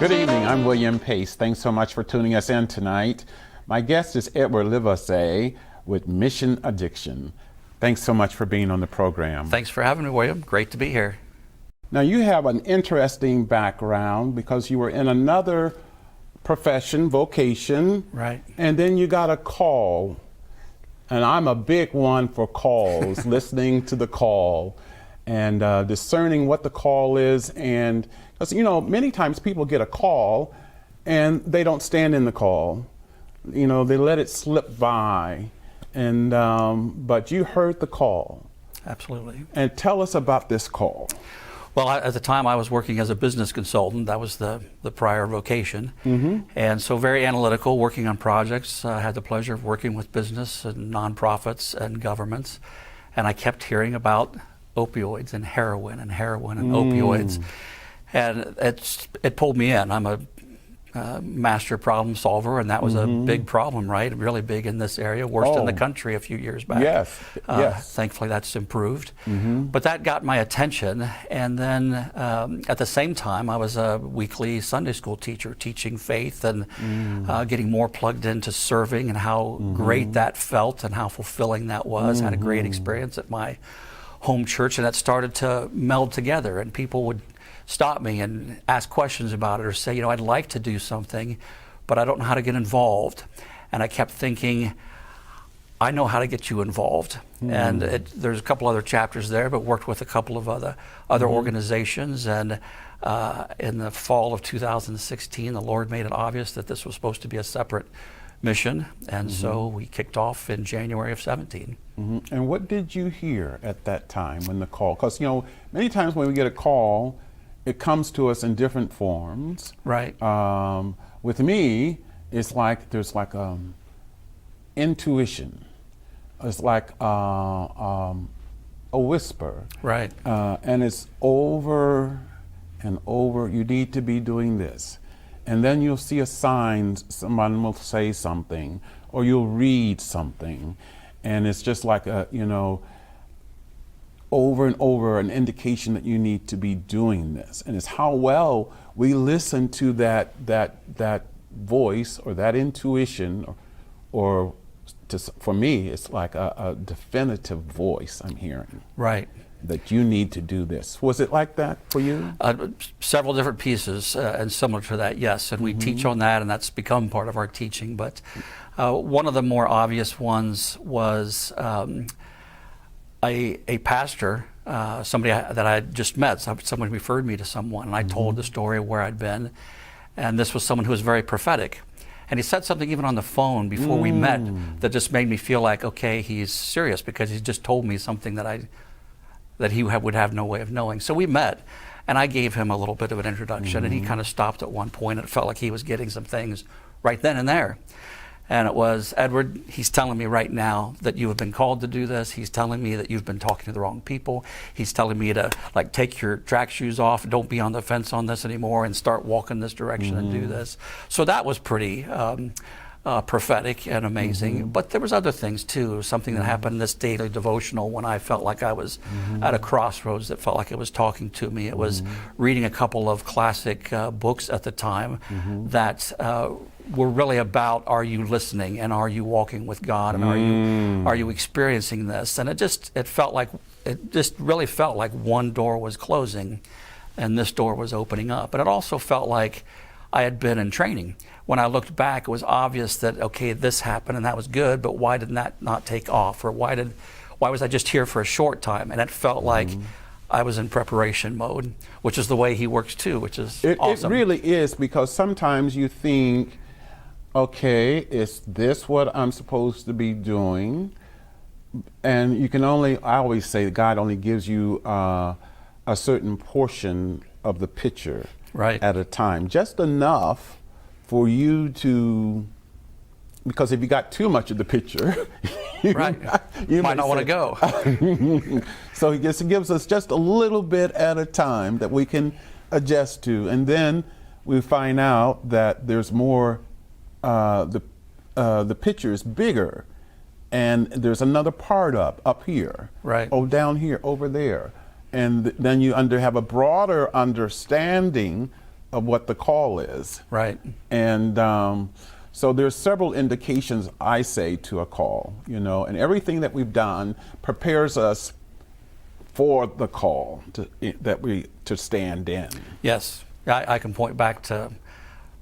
Good evening, I'm William Pace. Thanks so much for tuning us in tonight. My guest is Edward Livesay with Mission Addiction. Thanks so much for being on the program. Thanks for having me, William. Great to be here. Now, you have an interesting background because you were in another profession, vocation, Right. and then you got a call. And I'm a big one for calls, listening to the call and discerning what the call is. And because, you know, many times people get a call and they don't stand in the call. You know, they let it slip by. And but you heard the call. Absolutely. And tell us about this call. Well, at the time I was working as a business consultant. That was the prior vocation. And so very analytical, working on projects. I had the pleasure of working with business and nonprofits and governments. And I kept hearing about opioids and heroin and opioids. And it pulled me in. I'm a master problem solver, and that was a big problem, right? Really big in this area, worst in the country a few years back. Yes, yes. Thankfully, that's improved. But that got my attention, and then at the same time, I was a weekly Sunday school teacher, teaching faith and getting more plugged into serving and how great that felt and how fulfilling that was. Had a great experience at my home church, and that started to meld together, and people would stop me and ask questions about it or say, you know, I'd like to do something, but I don't know how to get involved. And I kept thinking, I know how to get you involved. And there's a couple other chapters there, but worked with a couple of other organizations. And in the fall of 2016, the Lord made it obvious that this was supposed to be a separate mission. And so we kicked off in January of 17. And what did you hear at that time when the call? Because, you know, many times when we get a call, it comes to us in different forms. Right. With me, it's like there's like intuition. It's like a whisper. Right. And it's over and over. You need to be doing this. And then you'll see a sign, someone will say something, or you'll read something. And it's just like a, you know, over and over an indication that you need to be doing this. And it's how well we listen to that voice or that intuition, or for me, it's like a definitive voice I'm hearing. Right. That you need to do this. Was it like that for you? Several different pieces, and similar to that, yes. And we teach on that, and that's become part of our teaching. But one of the more obvious ones was a pastor, somebody that I had just met. Someone referred me to someone, and I told the story of where I'd been. And this was someone who was very prophetic. And he said something even on the phone before we met that just made me feel like, okay, he's serious, because he's just told me something that he would have no way of knowing. So we met, and I gave him a little bit of an introduction, and he kind of stopped at one point, and it felt like he was getting some things right then and there. And it was, Edward, he's telling me right now that you have been called to do this. He's telling me that you've been talking to the wrong people. He's telling me to, like, take your track shoes off, don't be on the fence on this anymore, and start walking this direction and do this. So that was pretty prophetic and amazing. But there was other things too. Something that happened in this daily devotional when I felt like I was at a crossroads, that felt like it was talking to me. It was reading a couple of classic books at the time that were really about, are you listening, and are you walking with God, and are you experiencing this? And it just really felt like one door was closing and this door was opening up. And it also felt like I had been in training. When I looked back, it was obvious that, okay, this happened and that was good, but why did that not take off? Or why was I just here for a short time? And it felt like I was in preparation mode, which is the way he works too, which is awesome. It really is, because sometimes you think, okay, is this what I'm supposed to be doing? And you can I always say God only gives you a certain portion of the picture at a time, just enough for you to, because if you got too much of the picture, you might not want to go. So he gives us just a little bit at a time that we can adjust to, and then we find out that there's more. The picture is bigger, and there's another part up here, down here, over there, and then you have a broader understanding of what the call is. Right. And so there's several indications, I say, to a call, and everything that we've done prepares us for the call to stand in. Yes, I can point back to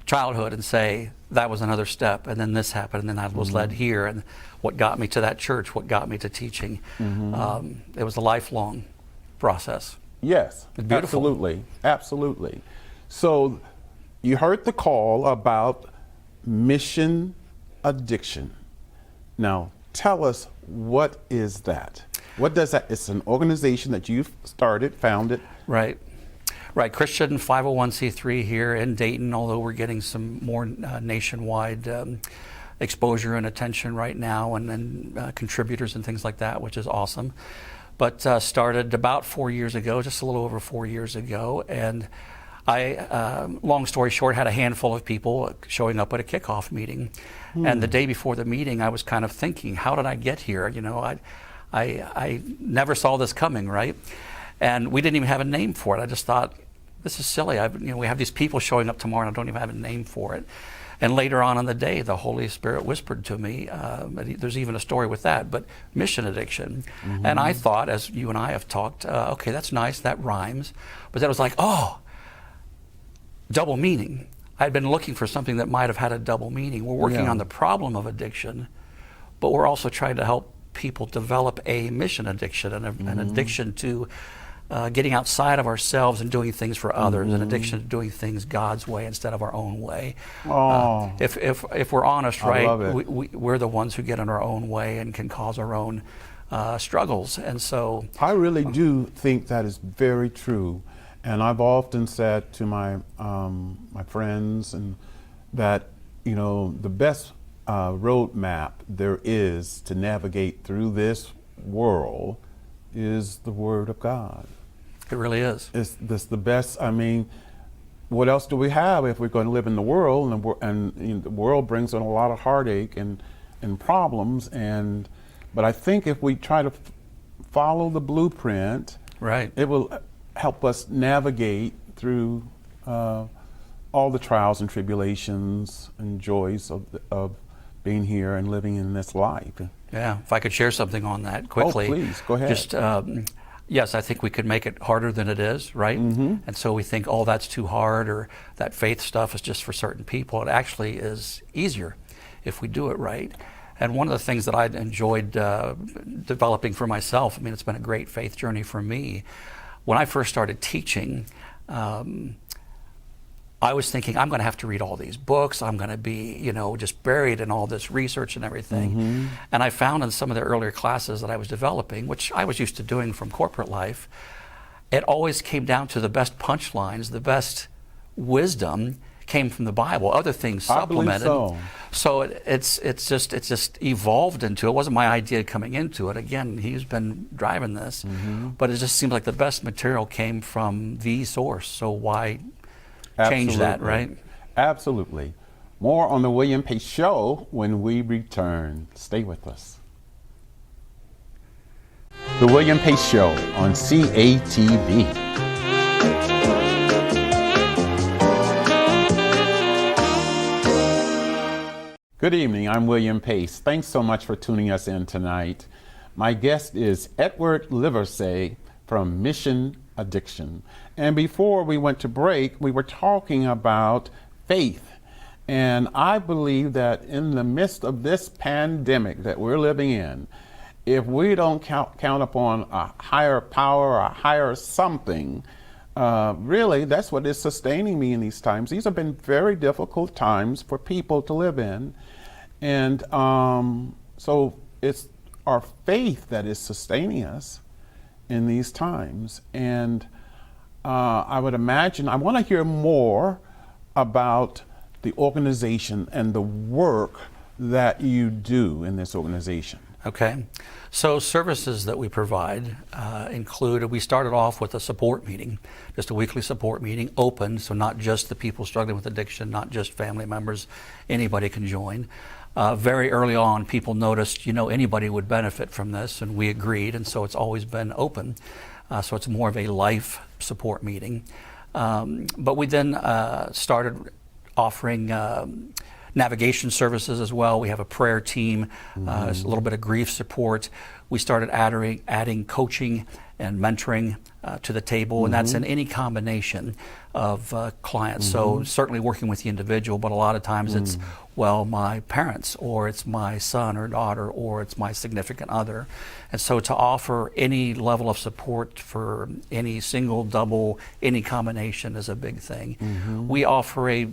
childhood and say that was another step, and then this happened, and then I was led here, and what got me to that church, what got me to teaching. It was a lifelong process. Yes, It's beautiful. absolutely. So you heard the call about mission addiction. Now tell us, what is that? What does that? It's an organization that you've founded. Right. Christian 501c3 here in Dayton, although we're getting some more nationwide exposure and attention right now, and contributors and things like that, which is awesome. But started about 4 years ago, just a little over 4 years ago, and I, long story short, had a handful of people showing up at a kickoff meeting. And the day before the meeting, I was kind of thinking, how did I get here? I never saw this coming, right? And we didn't even have a name for it. I just thought, this is silly. We have these people showing up tomorrow, and I don't even have a name for it. And later on in the day, the Holy Spirit whispered to me, there's even a story with that, but mission addiction. And I thought, as you and I have talked, okay, that's nice, that rhymes. But then I was like, oh, double meaning. I'd been looking for something that might have had a double meaning. We're working on the problem of addiction, but we're also trying to help people develop a mission addiction, and an addiction to getting outside of ourselves and doing things for others, an addiction to doing things God's way instead of our own way. If we're honest, right, we're the ones who get in our own way and can cause our own struggles. And so I really do think that is very true. And I've often said to my my friends and that the best roadmap there is to navigate through this world is the Word of God. it really is. It's the best. I mean, what else do we have if we're going to live in the world? And the world brings in a lot of heartache and problems. But I think if we try to follow the blueprint, Right. it will help us navigate through all the trials and tribulations and joys of being here and living in this life. Yeah, if I could share something on that quickly. Oh, please, go ahead. Just, yes, I think we could make it harder than it is, right? And so we think, oh, that's too hard, or that faith stuff is just for certain people. It actually is easier if we do it right. And one of the things that I enjoyed developing for myself, I mean, it's been a great faith journey for me. When I first started teaching, I was thinking, I'm going to have to read all these books. I'm going to be, just buried in all this research and everything. And I found in some of the earlier classes that I was developing, which I was used to doing from corporate life, it always came down to the best punchlines, the best wisdom came from the Bible. Other things supplemented. I believe so it's just evolved into it. It wasn't my idea coming into it. Again, he's been driving this, but it just seems like the best material came from the source. So why change that, right? Absolutely. More on the William Pace Show when we return. Stay with us. The William Pace Show on CATV. Good evening, I'm William Pace. Thanks so much for tuning us in tonight. My guest is Edward Livesay from Mission Addiction. And before we went to break, we were talking about faith. And I believe that in the midst of this pandemic that we're living in, if we don't count upon a higher power, a higher something, really, that's what is sustaining me in these times. These have been very difficult times for people to live in. And so it's our faith that is sustaining us in these times. And I would imagine, I want to hear more about the organization and the work that you do in this organization. Okay. So services that we provide include, we started off with a support meeting, just a weekly support meeting, open, so not just the people struggling with addiction, not just family members, anybody can join. Very early on, people noticed, anybody would benefit from this, and we agreed, and so it's always been open. So it's more of a life support meeting. But we then started offering navigation services as well. We have a prayer team, a little bit of grief support. We started adding coaching and mentoring to the table, and that's in any combination of clients. So certainly working with the individual, but a lot of times it's, well, my parents, or it's my son or daughter, or it's my significant other. And so to offer any level of support for any single, double, any combination is a big thing. We offer a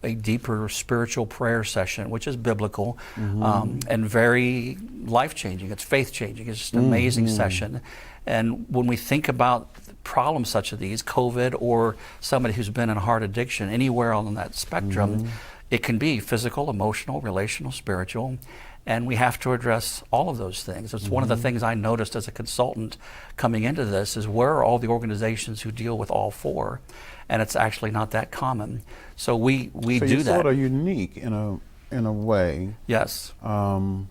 deeper spiritual prayer session, which is biblical and very life-changing. It's faith-changing. It's just an amazing session. And when we think about problems such as these, COVID, or somebody who's been in heart addiction, anywhere on that spectrum, it can be physical, emotional, relational, spiritual, and we have to address all of those things. It's one of the things I noticed as a consultant coming into this is, where are all the organizations who deal with all four? And it's actually not that common. So we so do you're that. sort of unique in a way. Yes. And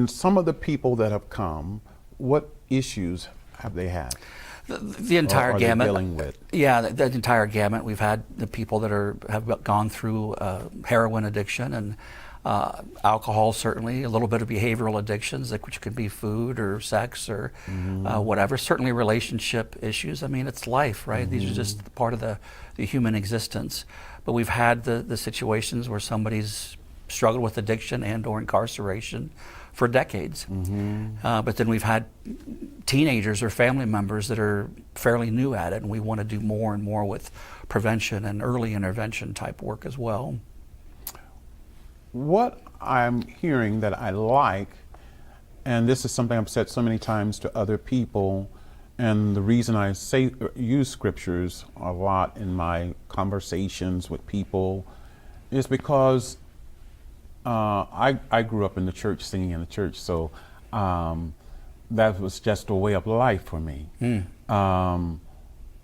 some of the people that have come, what issues have they had? The entire are gamut. They dealing with? Yeah, the entire gamut. We've had the people that have gone through heroin addiction and alcohol, certainly, a little bit of behavioral addictions, which could be food or sex or whatever. Certainly relationship issues. I mean, it's life, right? These are just part of the human existence. But we've had the situations where somebody's struggled with addiction and or incarceration for decades. But then we've had teenagers or family members that are fairly new at it, and we want to do more and more with prevention and early intervention type work as well. What I'm hearing that I like, and this is something I've said so many times to other people, and the reason I use scriptures a lot in my conversations with people is because I grew up in the church, singing in the church, so that was just a way of life for me.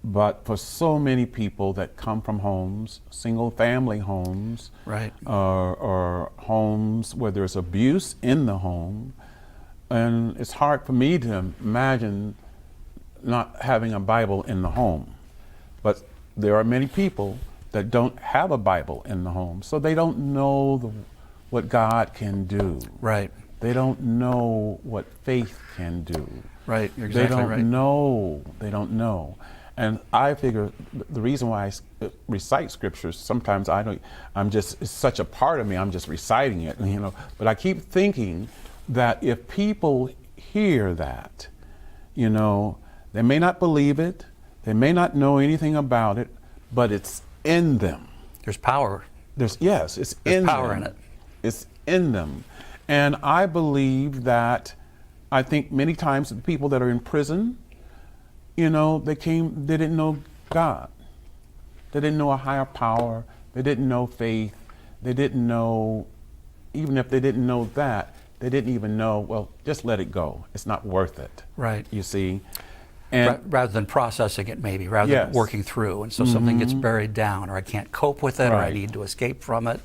But for so many people that come from homes, single family homes, right, or homes where there's abuse in the home, and it's hard for me to imagine not having a Bible in the home. But there are many people that don't have a Bible in the home, so they don't know what God can do. Right. They don't know what faith can do. Right, you're exactly right. They don't know. And I figure the reason why I recite scriptures, sometimes it's such a part of me, I'm just reciting it, but I keep thinking that if people hear that, they may not believe it, they may not know anything about it, but it's in them. There's power. There's power in it. It's in them. And I believe that, I think many times the people that are in prison, they didn't know God. They didn't know a higher power. They didn't know faith. They didn't know, even if they didn't know that, they didn't even know, well, just let it go. It's not worth it. Right. You see? And rather than processing it, maybe, rather than working through. And so something gets buried down, or I can't cope with it, or I need to escape from it.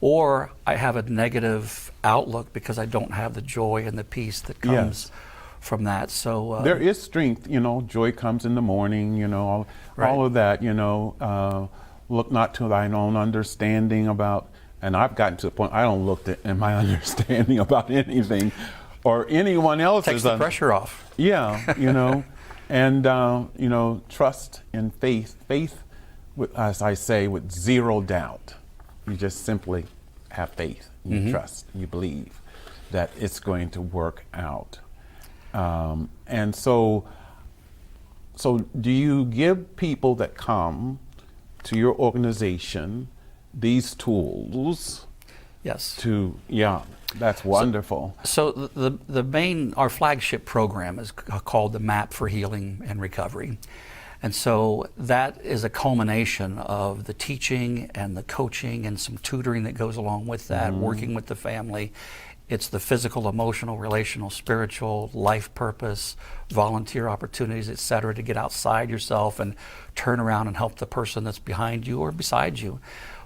Or I have a negative outlook because I don't have the joy and the peace that comes from that. So there is strength, joy comes in the morning, all of that, look not to thine own understanding about, and I've gotten to the point I don't look in my understanding about anything or anyone else's. Takes the pressure off. Yeah, and trust in faith, with, as I say, with zero doubt. You just simply have faith, you trust, you believe that it's going to work out. And so do you give people that come to your organization these tools? Yes. That's wonderful. So our flagship program is called the MAP for Healing and Recovery. And so that is a culmination of the teaching and the coaching and some tutoring that goes along with that, working with the family. It's the physical, emotional, relational, spiritual, life purpose, volunteer opportunities, et cetera, to get outside yourself and turn around and help the person that's behind you or beside you.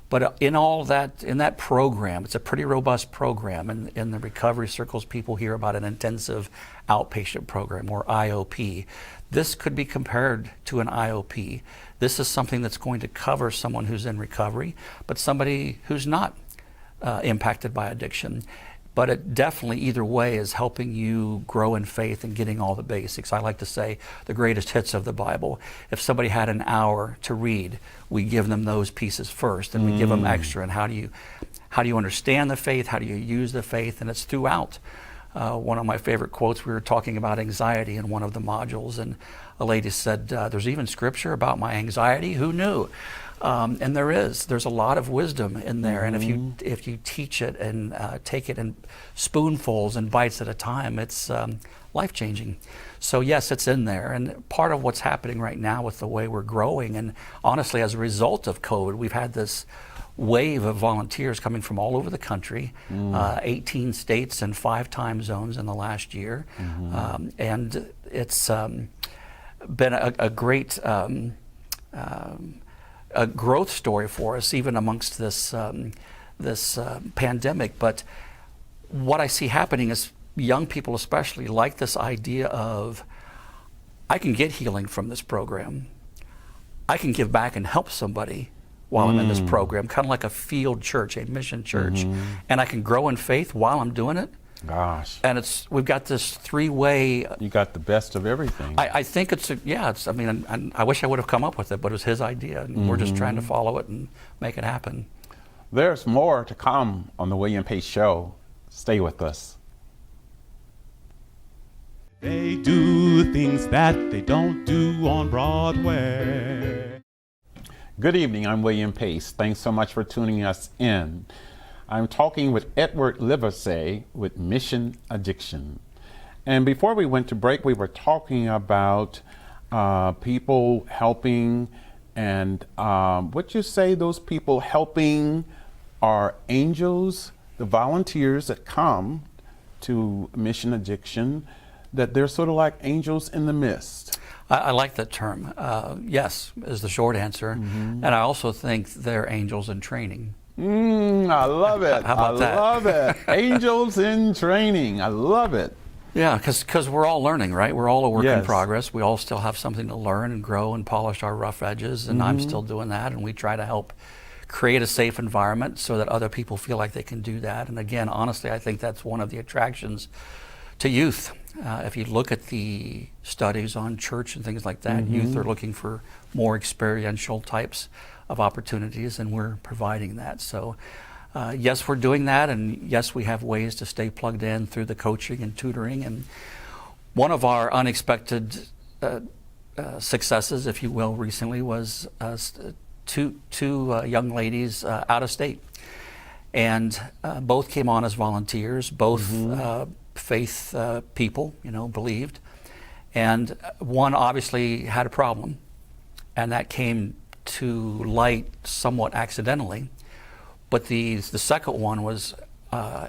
But in that program, it's a pretty robust program. And in the recovery circles, people hear about an intensive outpatient program, or IOP. This could be compared to an IOP. This is something that's going to cover someone who's in recovery, but somebody who's not impacted by addiction. But it definitely, either way, is helping you grow in faith and getting all the basics. I like to say the greatest hits of the Bible. If somebody had an hour to read, we give them those pieces first, and we give them extra. And how do you understand the faith? How do you use the faith? And it's throughout. One of my favorite quotes, we were talking about anxiety in one of the modules, and a lady said, there's even scripture about my anxiety. Who knew? And there's a lot of wisdom in there. And if you teach it and take it in spoonfuls and bites at a time, it's life-changing. So yes, it's in there. And part of what's happening right now with the way we're growing, and honestly, as a result of COVID, we've had this wave of volunteers coming from all over the country, 18 states and 5 time zones in the last year. And it's been a great a growth story for us, even amongst this pandemic. But what I see happening is young people especially like this idea of, I can get healing from this program. I can give back and help somebody while I'm in this program, kind of like a field church, a mission church. And I can grow in faith while I'm doing it. Gosh. And we've got this 3-way. You got the best of everything. I think I mean, I wish I would have come up with it, but it was his idea, and we're just trying to follow it and make it happen. There's more to come on the William Pace Show. Stay with us. They do things that they don't do on Broadway. Good evening, I'm William Pace. Thanks so much for tuning us in. I'm talking with Edward Livesay with Mission Addiction. And before we went to break, we were talking about people helping, and what you say those people helping are angels, the volunteers that come to Mission Addiction, that they're sort of like angels in the mist. I like that term. Yes, is the short answer. And I also think they're angels in training. I love it. How about that? I love it. Angels in training. I love it. Yeah, because we're all learning, right? We're all a work in progress. We all still have something to learn and grow and polish our rough edges, and I'm still doing that, and we try to help create a safe environment so that other people feel like they can do that. And again, honestly, I think that's one of the attractions to youth. If you look at the studies on church and things like that, youth are looking for more experiential types of opportunities, and we're providing that. So yes, we're doing that, and yes, we have ways to stay plugged in through the coaching and tutoring. And one of our unexpected successes, if you will, recently was two young ladies out of state, and both came on as volunteers, both faith people, believed, and one obviously had a problem, and that came to light somewhat accidentally. But the second one was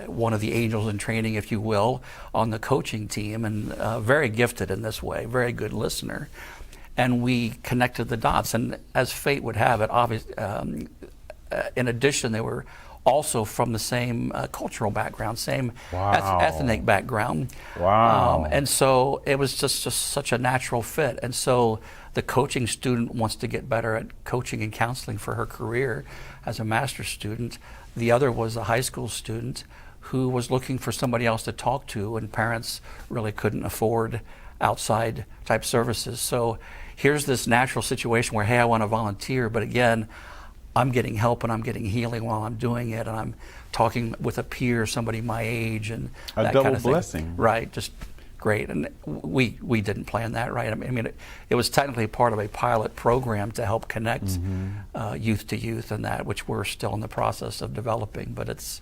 one of the angels in training, if you will, on the coaching team, and very gifted in this way, very good listener. And we connected the dots. And as fate would have it, in addition, they were also from the same cultural background, same ethnic background. Wow. And so it was just such a natural fit. And so the coaching student wants to get better at coaching and counseling for her career as a master's student. The other was a high school student who was looking for somebody else to talk to, and parents really couldn't afford outside type services. So here's this natural situation where, hey, I want to volunteer, but again, I'm getting help and I'm getting healing while I'm doing it, and I'm talking with a peer, somebody my age, and a that double kind of thing. blessing. Right, just great. And we didn't plan that, right? I mean, it was technically part of a pilot program to help connect youth to youth, and that, which we're still in the process of developing, but it's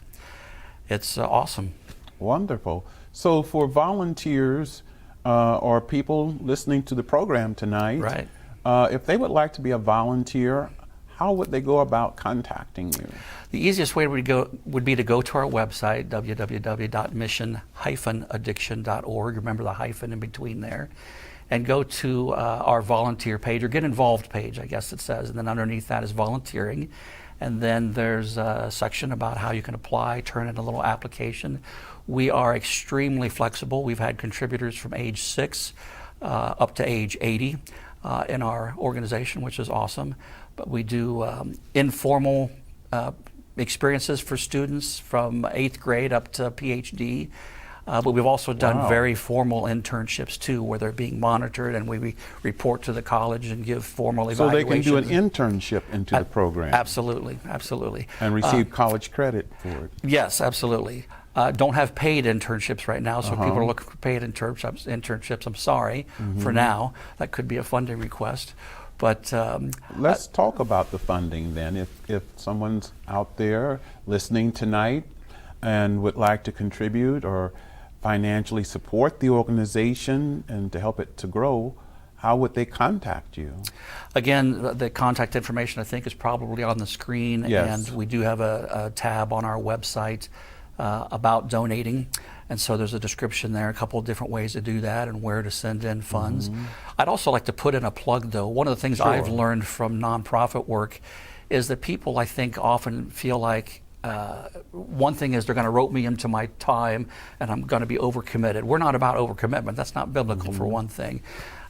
awesome. Wonderful. So for volunteers or people listening to the program tonight, Right. If they would like to be a volunteer, how would they go about contacting you? The easiest way would be to go to our website, www.mission-addiction.org. Remember the hyphen in between there. And go to our volunteer page, or get involved page, I guess it says. And then underneath that is volunteering. And then there's a section about how you can apply, turn in a little application. We are extremely flexible. We've had contributors from age 6 up to age 80 in our organization, which is awesome. But we do informal experiences for students from 8th grade up to PhD. But we've also done very formal internships too, where they're being monitored, and we report to the college and give formal evaluations. So they can do an internship into the program. Absolutely, absolutely. And receive college credit for it. Yes, absolutely. Don't have paid internships right now, so if people are looking for paid internships, I'm sorry for now. That could be a funding request. But let's talk about the funding then. If someone's out there listening tonight and would like to contribute or financially support the organization and to help it to grow, how would they contact you? Again, the contact information I think is probably on the screen, Yes. and we do have a tab on our website about donating, and so there's a description there, a couple of different ways to do that and where to send in funds. I'd also like to put in a plug though. One of the things I've learned from nonprofit work is that people, I think, often feel like one thing is they're going to rope me into my time and I'm going to be overcommitted. We're not about overcommitment. That's not biblical for one thing.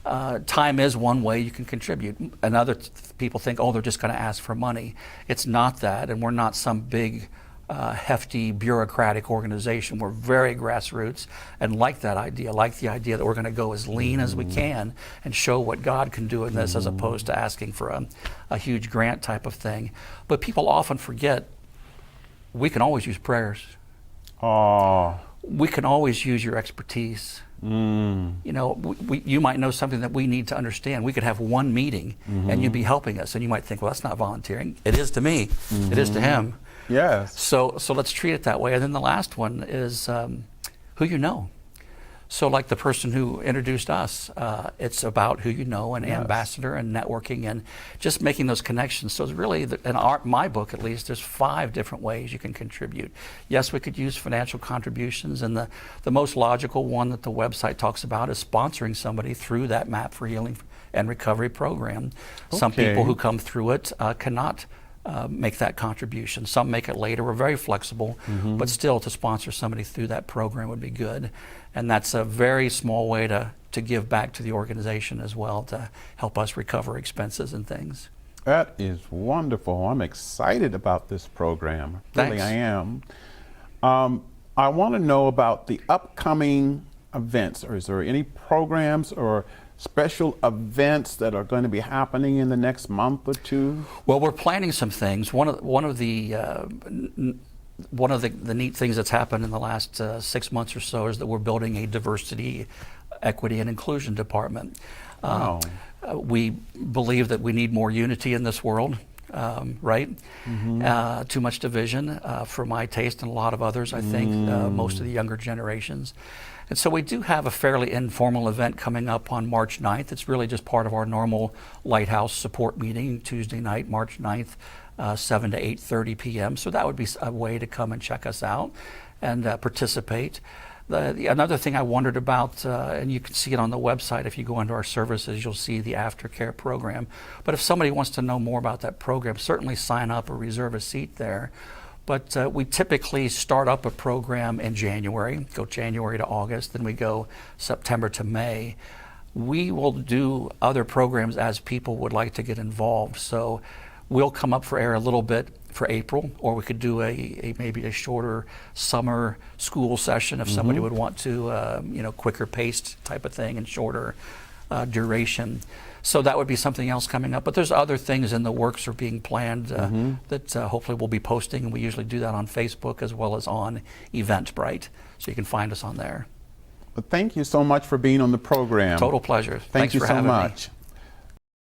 Time is one way you can contribute. And other people think, oh, they're just going to ask for money. It's not that, and we're not some big hefty bureaucratic organization. We're very grassroots and like that idea, like the idea that we're going to go as lean as we can and show what God can do in this as opposed to asking for a huge grant type of thing. But people often forget we can always use prayers. We can always use your expertise. You know, you might know something that we need to understand. We could have one meeting and you'd be helping us, and you might think, well, that's not volunteering. It is to me. It is to him. Yes. So let's treat it that way. And then the last one is who you know. So like the person who introduced us, it's about who you know, an ambassador and networking and just making those connections. So it's really, in my book at least, there's 5 different ways you can contribute. Yes, we could use financial contributions, and the most logical one that the website talks about is sponsoring somebody through that MAP for Healing and Recovery program. Some people who come through it cannot make that contribution. Some make it later. We're very flexible, but still to sponsor somebody through that program would be good. And that's a very small way to give back to the organization as well, to help us recover expenses and things. That is wonderful. I'm excited about this program. Thanks. Really, I am. I want to know about the upcoming events. Or is there any programs or special events that are going to be happening in the next month or 2? Well, we're planning some things. One of the neat things that's happened in the last 6 months or so is that we're building a diversity, equity, and inclusion department. Wow. We believe that we need more unity in this world, right? Too much division for my taste and a lot of others, I think, most of the younger generations. And so we do have a fairly informal event coming up on March 9th. It's really just part of our normal Lighthouse support meeting, Tuesday night, March 9th, 7 to 8:30 p.m. So that would be a way to come and check us out and participate. Another thing I wondered about, and you can see it on the website, if you go into our services, you'll see the aftercare program. But if somebody wants to know more about that program, certainly sign up or reserve a seat there. But we typically start up a program in January, go January to August, then we go September to May. We will do other programs as people would like to get involved. So we'll come up for air a little bit for April, or we could do maybe a shorter summer school session if somebody would want to, quicker paced type of thing and shorter duration. So that would be something else coming up. But there's other things in the works or being planned that hopefully we'll be posting, and we usually do that on Facebook as well as on Eventbrite. So you can find us on there. Well, thank you so much for being on the program. Total pleasure. Thank you for so having much. me.